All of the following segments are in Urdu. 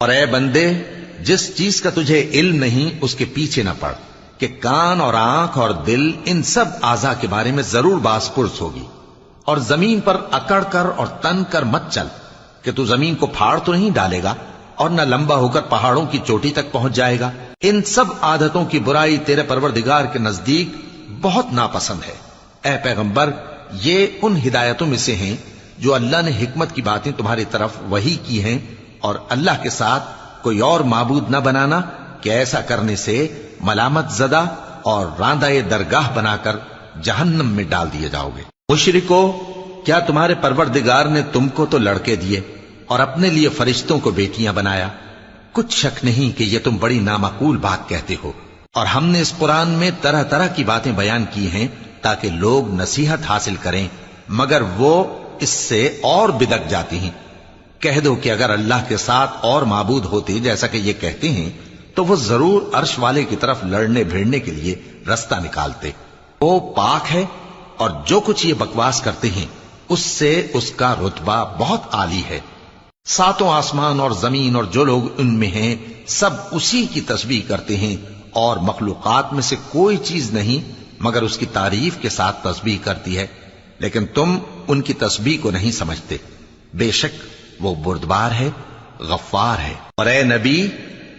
اور اے بندے، جس چیز کا تجھے علم نہیں اس کے پیچھے نہ پڑ، کہ کان اور آنکھ اور دل ان سب اعضاء کے بارے میں ضرور باس پرس ہوگی۔ اور زمین پر اکڑ کر اور تن کر مت چل، کہ تو زمین کو پھاڑ تو نہیں ڈالے گا اور نہ لمبا ہو کر پہاڑوں کی چوٹی تک پہنچ جائے گا۔ ان سب عادتوں کی برائی تیرے پروردگار کے نزدیک بہت ناپسند ہے۔ اے پیغمبر، یہ ان ہدایتوں میں سے ہیں جو اللہ نے حکمت کی باتیں تمہاری طرف وحی کی ہیں، اور اللہ کے ساتھ کوئی اور معبود نہ بنانا، کہ ایسا کرنے سے ملامت زدہ اور راندہ درگاہ بنا کر جہنم میں ڈال دیے جاؤ گے۔ مشرکو، کیا تمہارے پروردگار نے تم کو تو لڑکے دیے اور اپنے لیے فرشتوں کو بیٹیاں بنایا؟ کچھ شک نہیں کہ یہ تم بڑی نامعقول بات کہتے ہو، اور ہم نے اس قرآن میں طرح طرح کی باتیں بیان کی ہیں تاکہ لوگ نصیحت حاصل کریں، مگر وہ اس سے اور بدک جاتی ہیں۔ کہہ دو کہ اگر اللہ کے ساتھ اور معبود ہوتے جیسا کہ یہ کہتے ہیں تو وہ ضرور عرش والے کی طرف لڑنے بھیڑنے کے لیے رستہ نکالتے۔ وہ پاک ہے، اور جو کچھ یہ بکواس کرتے ہیں اس سے اس کا رتبہ بہت عالی ہے۔ ساتوں آسمان اور زمین اور جو لوگ ان میں ہیں سب اسی کی تسبیح کرتے ہیں، اور مخلوقات میں سے کوئی چیز نہیں مگر اس کی تعریف کے ساتھ تسبیح کرتی ہے، لیکن تم ان کی تسبیح کو نہیں سمجھتے۔ بے شک وہ بردبار ہے، غفار ہے۔ اور اے نبی،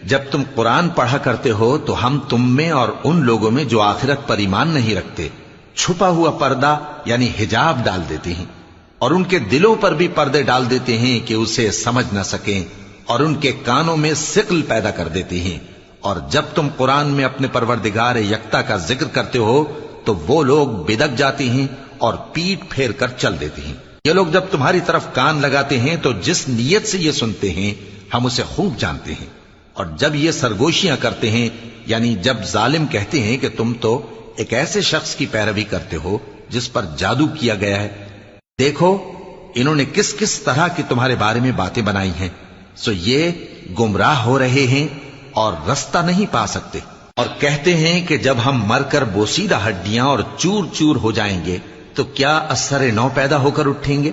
جب تم قرآن پڑھا کرتے ہو تو ہم تم میں اور ان لوگوں میں جو آخرت پر ایمان نہیں رکھتے چھپا ہوا پردہ یعنی حجاب ڈال دیتے ہیں، اور ان کے دلوں پر بھی پردے ڈال دیتے ہیں کہ اسے سمجھ نہ سکیں، اور ان کے کانوں میں ثقل پیدا کر دیتے ہیں۔ اور جب تم قرآن میں اپنے پروردگار یکتا کا ذکر کرتے ہو تو وہ لوگ بدک جاتے ہیں اور پیٹ پھیر کر چل دیتے ہیں۔ یہ لوگ جب تمہاری طرف کان لگاتے ہیں تو جس نیت سے یہ سنتے ہیں ہم اسے خوب جانتے ہیں، اور جب یہ سرگوشیاں کرتے ہیں یعنی جب ظالم کہتے ہیں کہ تم تو ایک ایسے شخص کی پیروی کرتے ہو جس پر جادو کیا گیا ہے، دیکھو انہوں نے کس کس طرح کی تمہارے بارے میں باتیں بنائی ہیں، سو یہ گمراہ ہو رہے ہیں اور رستہ نہیں پا سکتے۔ اور کہتے ہیں کہ جب ہم مر کر بوسیدہ ہڈیاں اور چور چور ہو جائیں گے تو کیا اثر نو پیدا ہو کر اٹھیں گے؟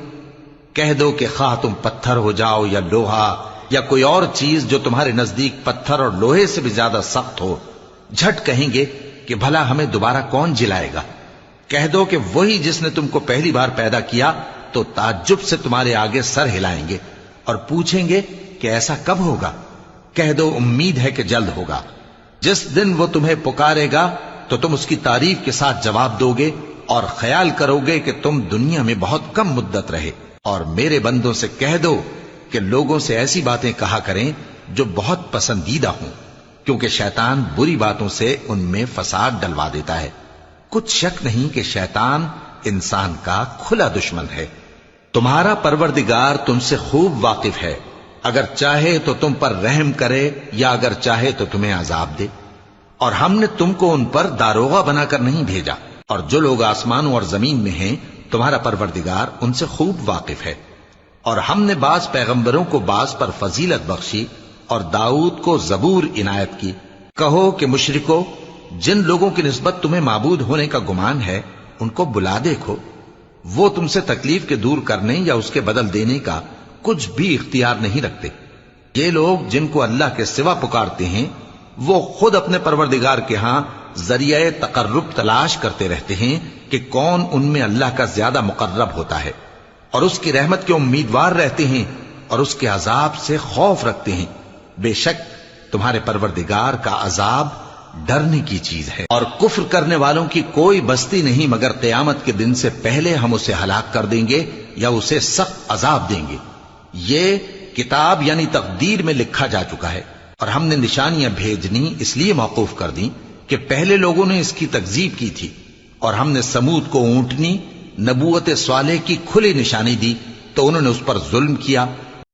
کہہ دو کہ خواہ تم پتھر ہو جاؤ یا لوہا یا کوئی اور چیز جو تمہارے نزدیک پتھر اور لوہے سے بھی زیادہ سخت ہو، جھٹ کہیں گے کہ بھلا ہمیں دوبارہ کون جلائے گا؟ کہہ دو کہ وہی جس نے تم کو پہلی بار پیدا کیا تو تعجب سے تمہارے آگے سر ہلائیں گے اور پوچھیں گے کہ ایسا کب ہوگا؟ کہہ دو امید ہے کہ جلد ہوگا۔ جس دن وہ تمہیں پکارے گا تو تم اس کی تعریف کے ساتھ جواب دو گے اور خیال کرو گے کہ تم دنیا میں بہت کم مدت رہے۔ اور میرے بندوں سے کہہ دو کہ لوگوں سے ایسی باتیں کہا کریں جو بہت پسندیدہ ہوں، کیونکہ شیطان بری باتوں سے ان میں فساد ڈلوا دیتا ہے۔ کچھ شک نہیں کہ شیطان انسان کا کھلا دشمن ہے۔ تمہارا پروردگار تم سے خوب واقف ہے، اگر چاہے تو تم پر رحم کرے یا اگر چاہے تو تمہیں عذاب دے۔ اور ہم نے تم کو ان پر داروغہ بنا کر نہیں بھیجا، اور جو لوگ آسمانوں اور زمین میں ہیں تمہارا پروردگار ان سے خوب واقف ہے۔ اور ہم نے بعض پیغمبروں کو بعض پر فضیلت بخشی اور داؤد کو زبور عنایت کی۔ کہو کہ مشرکو، جن لوگوں کی نسبت تمہیں معبود ہونے کا گمان ہے ان کو بلا دیکھو، وہ تم سے تکلیف کے دور کرنے یا اس کے بدل دینے کا کچھ بھی اختیار نہیں رکھتے۔ یہ لوگ جن کو اللہ کے سوا پکارتے ہیں وہ خود اپنے پروردگار کے ہاں ذریعہ تقرب تلاش کرتے رہتے ہیں کہ کون ان میں اللہ کا زیادہ مقرب ہوتا ہے، اور اس کی رحمت کے امیدوار رہتے ہیں اور اس کے عذاب سے خوف رکھتے ہیں۔ بے شک تمہارے پروردگار کا عذاب ڈرنے کی چیز ہے۔ اور کفر کرنے والوں کی کوئی بستی نہیں مگر قیامت کے دن سے پہلے ہم اسے ہلاک کر دیں گے یا اسے سخت عذاب دیں گے۔ یہ کتاب یعنی تقدیر میں لکھا جا چکا ہے، اور ہم نے نشانیاں بھیجنی اس لیے موقوف کر دیں کہ پہلے لوگوں نے اس کی تکذیب کی تھی، اور ہم نے سمود کو اونٹنی نبوت صالح کی کھلی نشانی دی تو انہوں نے اس پر ظلم کیا،